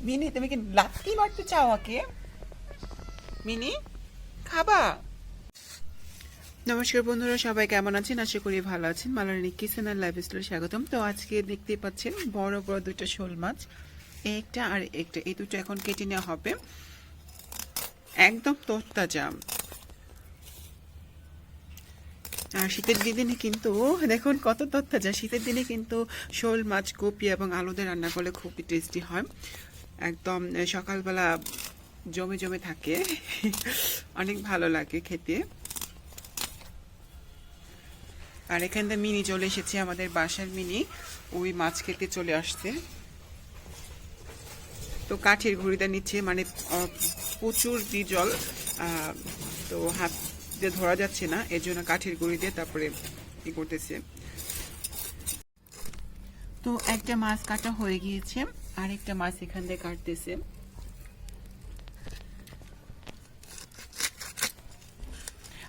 Mini, তুমি কি লাত্তি মারতে চাও আমাকে? মিনি, খাবা? নমস্কার বন্ধুরা, সবাই কেমন আছেন? আশা করি ভালো আছেন। মালানি কিচেন আর লাইফস্টাইলে স্বাগতম। তো আজকে দেখতে পাচ্ছেন বড় বড় দুটো শোল মাছ, একটা আর একটা, এই দুটো এখন কেটে নেওয়া হবে। একদম তরতাজা। আর শীতের দিনে কিন্তু দেখুন কত তরতাজা। শীতের দিনে কিন্তু শোল মাছ কপি এবং আলু দিয়ে রান্না করলে খুবই টেস্টি হয়। একদম সকালবেলা জমে জমে থাকে, অনেক ভালো লাগে খেতে। আর এখানে মিনি চলে এসেছে, আমাদের বাসার মিনি, ওই মাছ খেতে চলে আসছে। তো কাঠের ঘুড়িটা নিচ্ছে, মানে প্রচুর জল, তো হাত দিয়ে ধরা যাচ্ছে না, এর জন্য কাঠের ঘুড়ি দিয়ে তারপরে ই করতেছে। তো একটা মাছ কাটা হয়ে গিয়েছে, আর একটা মাছ এখান দিয়ে কাটতেছে।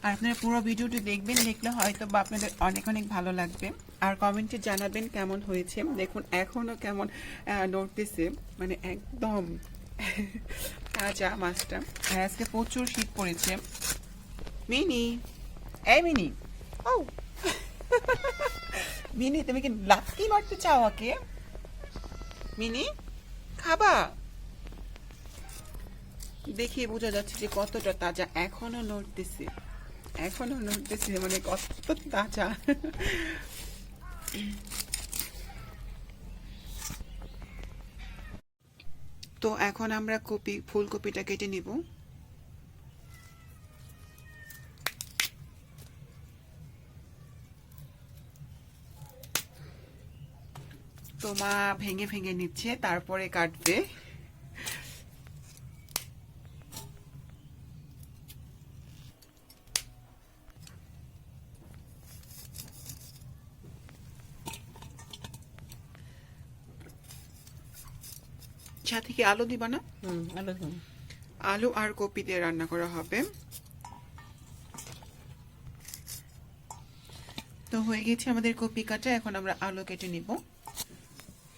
আর আপনারা পুরো ভিডিওটি দেখবেন, দেখলে হয়তো বা আপনাদের অনেক অনেক ভালো লাগবে। আর কমেন্টে জানাবেন কেমন হয়েছে। দেখুন এখনও কেমন নড়তেছে, মানে একদম তাজা মাছটা। আর আজকে প্রচুর শীত পড়েছে। মিনি, এই মিনি, ও মিনি, তুমি কি লাত্তি মারতে চাও আমাকে? মিনি, খাবা? দেখে বোঝা যাচ্ছে যে কতটা তাজা, এখনো নড়তেছে, এখনো নড়তেছে, মানে কত তাজা। তো এখন আমরা ফুলকপিটা কেটে নিব। তো মা ভেঙে ভেঙে নিচ্ছে, তারপরে কাটবে। সাথে কি আলু দিবা না? আলু আর কপি দিয়ে রান্না করা হবে। তো হয়ে গেছে আমাদের কপি কাটা, এখন আমরা আলু কেটে নিব।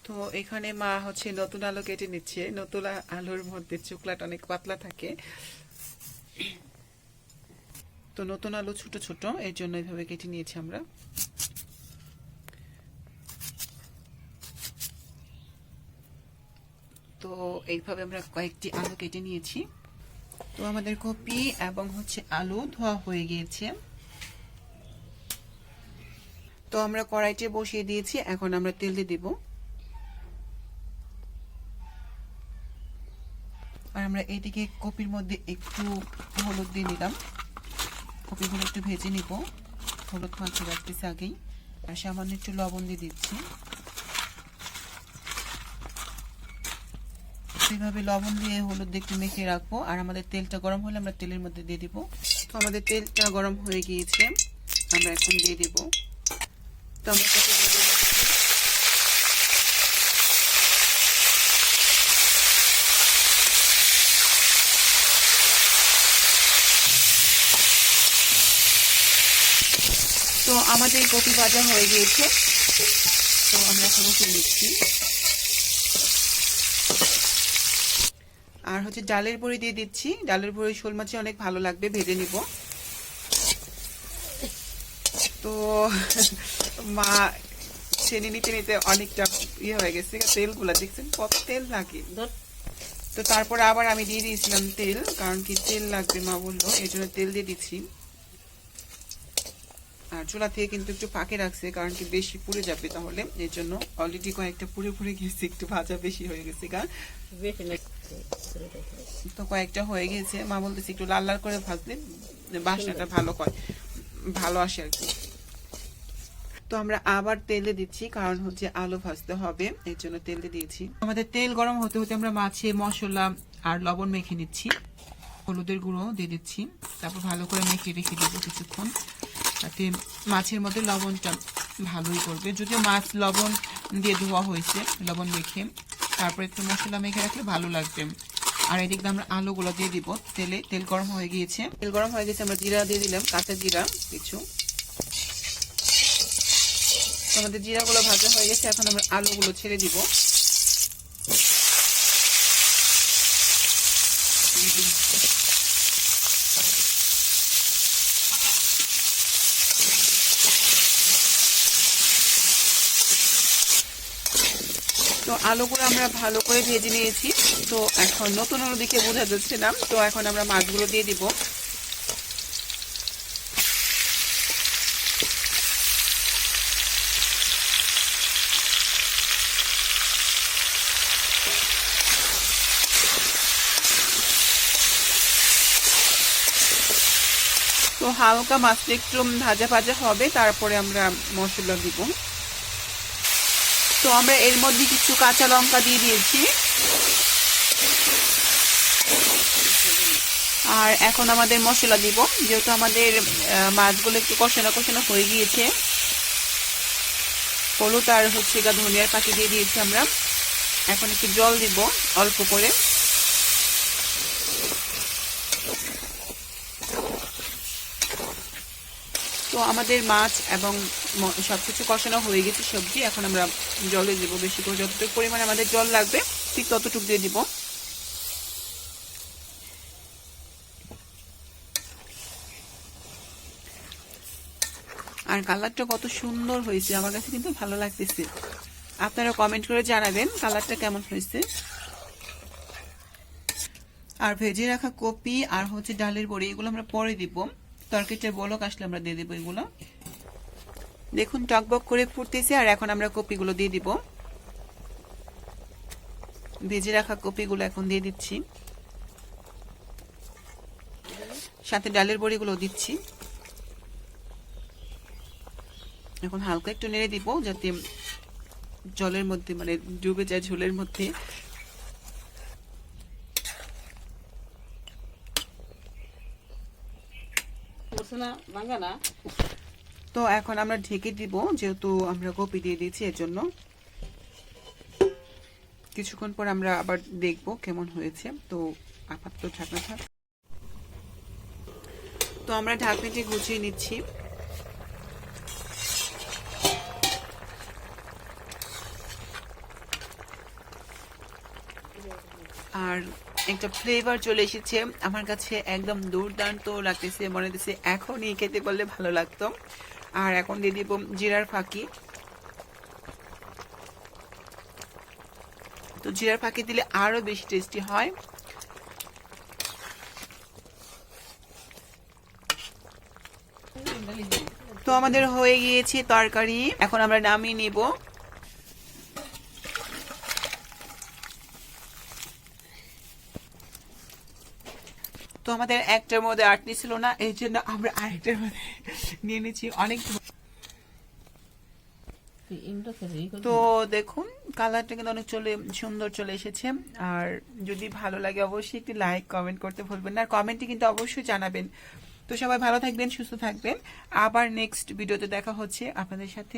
তো এখানে মা হচ্ছে নতুন আলু কেটে নিচ্ছে। নতুন আলুর মধ্যে চোকলাটা অনেক পাতলা থাকে, তো নতুন আলু ছোট ছোট, এর জন্য এইভাবে কেটে নিয়েছি আমরা। তো এইভাবে আমরা কয়েকটি আলু কেটে নিয়েছি। তো আমাদের কপি এবং হচ্ছে আলু ধোয়া হয়ে গিয়েছে। তো আমরা কড়াইতে বসিয়ে দিয়েছি, এখন আমরা তেল দিয়ে দিব। আর আমরা এইদিকে কপির মধ্যে একটু হলুদ দিয়ে নিলাম। কপিগুলো একটু ভেজে নিব, হলুদ মাখিয়ে রাখতেছি আগেই। আর সামান্য একটু লবণ দিয়ে দিচ্ছি। এইভাবে লবণ দিয়ে হলুদ দিয়ে একটু মেখে রাখবো। আর আমাদের তেলটা গরম হলে আমরা তেলের মধ্যে দিয়ে দিব। তো আমাদের তেলটা গরম হয়ে গিয়েছে, আমরা এখন দিয়ে দিব। তো আমরা তো আমাদের কপি ভাজা হয়ে গিয়েছে, তো আমরা এখন উঠিয়ে নিচ্ছি। আর হচ্ছে ডালের বড়ি দিয়ে দিচ্ছি। ডালের বড়ি শোল মাছে অনেক ভালো লাগবে, ভেজে নিব। তো মা ছেনে নিতে নিতে অনেকটা ইয়ে হয়ে গেছে, তেলগুলা দেখছেন কত তেল লাগে। তো তারপরে আবার আমি দিয়ে দিয়েছিলাম তেল, কারণ কি তেল লাগবে মা বললো, এই জন্য তেল দিয়ে দিচ্ছি। আর চুলা থেকে কিন্তু একটু ফাঁকে রাখছে, কারণ কি বেশি পুড়ে যাবে তাহলে, এর জন্য। অলরেডি কয়েকটা পুড়ে পুড়ে গেছে, একটু ভাজা বেশি হয়ে গেছে গা। তো কয়েকটা হয়ে গেছে, মা বলতেছে একটু লাল লাল করে ভাজলে বাসনাটা ভালো আসে আর কি। তো আমরা আবার তেলে দিচ্ছি, কারণ হচ্ছে আলু ভাজতে হবে, এর জন্য তেলে দিয়েছি। আমাদের তেল গরম হতে হতে আমরা মাছে মশলা আর লবণ মেখে নিচ্ছি। হলুদের গুঁড়ো দিয়ে দিচ্ছি, তারপর ভালো করে মেখে রেখে দেবো কিছুক্ষণ, তাতে মাছের মধ্যে লবণটা ভালোই করবে। যদিও মাছ লবণ দিয়ে ধোয়া হয়েছে, লবণ মেখে তারপর একটু মশলা মেখে রাখলে ভালো লাগবে। আর এদিকে আমরা আলুগুলো দিয়ে দিব তেলে। তেল গরম হয়ে গিয়েছে, আমরা জিরা দিয়ে দিলাম, কাঁচা জিরা কিছু। আমাদের জিরাগুলো ভাজা হয়ে গেছে, এখন আমরা আলুগুলো ছেড়ে দিব। তো আলুগুলো আমরা ভালো করে ভেজে নিয়েছি। তো এখন নতুন আলু দেখে বোঝা যাচ্ছে না। তো এখন আমরা মাছগুলো দিয়ে দিব। তো হালকা মাছটা একটু ভাজা ভাজা হবে, তারপরে আমরা মশলা দিব। তো আমরা এর মধ্যে কিছু কাঁচা লঙ্কা দিয়ে দিয়েছি। আর এখন আমাদের মশলা দিব, যেহেতু আমাদের মাছগুলো একটু কষানো কষানো হয়ে গিয়েছে। হলুদ আর হচ্ছে ধনিয়ার পাতা দিয়ে দিয়েছি আমরা। এখন একটু জল দিব অল্প করে। তো আমাদের মাছ এবং সবকিছু কষানো হয়ে গেছে, সবজি। এখন আমরা জলে দিব বেশি করে, যতটুকু পরিমাণে আমাদের জল লাগবে ঠিক ততটুকু দিয়ে দিব। আর কালারটা কত সুন্দর হয়েছে, আমার কাছে কিন্তু ভালো লাগতেছে। আপনারা কমেন্ট করে জানাবেন কালারটা কেমন হয়েছে। আর ভেজে রাখা কপি আর হচ্ছে ডালের বড়ি, এগুলো আমরা পরে দিব। তরকারিটা বলক আসলে আমরা দিয়ে দেবো এগুলো। দেখুন টকবক করে ফুটতেছে। আর এখন আমরা কপিগুলো দিয়ে দিব। ভেজে রাখা কপিগুলো এখন দিয়ে দিচ্ছি, সাথে ডালের বড়িগুলো দিচ্ছি। এখন হালকা একটু নেড়ে দিব, যাতে জলের মধ্যে মানে ডুবে যায় ঝোলের মধ্যে। তো এখন আমরা ঢেকে দিব, যেহেতু আমরা কপি দিয়ে দিয়েছি এর জন্য। কিছুক্ষণ পর আমরা আবার দেখব কেমন হয়েছে। তো আপাতত ঢাকনা থাক। তো আমরা ঢাকনাটি গুছিয়ে নিচ্ছি। আর একটা ফ্লেভার চলে এসেছে আমার কাছে, একদম দুর্দান্ত লাগতেছে। মনে হচ্ছে এখনই খেতে পারলে ভালো লাগতো। আর এখন দিয়ে দিব জিরার ফাঁকি। তো জিরার ফাঁকি দিলে আরো বেশি টেস্টি হয়। তো আমাদের হয়ে গিয়েছে তরকারি, এখন আমরা নামিয়ে নিব। তো আমাদের একটার মধ্যে আটনি ছিল না, এই জন্য আমরা আরেকটার মধ্যে নিয়ে নিচ্ছি অনেক। তো দেখুন কালারটা কিন্তু অনেক সুন্দর চলে এসেছে। আর যদি ভালো লাগে অবশ্যই একটি লাইক কমেন্ট করতে ভুলবেন না। আর কমেন্টে কিন্তু অবশ্যই জানাবেন। তো সবাই ভালো থাকবেন, সুস্থ থাকবেন। আবার নেক্সট ভিডিওতে দেখা হচ্ছে আপনাদের সাথে।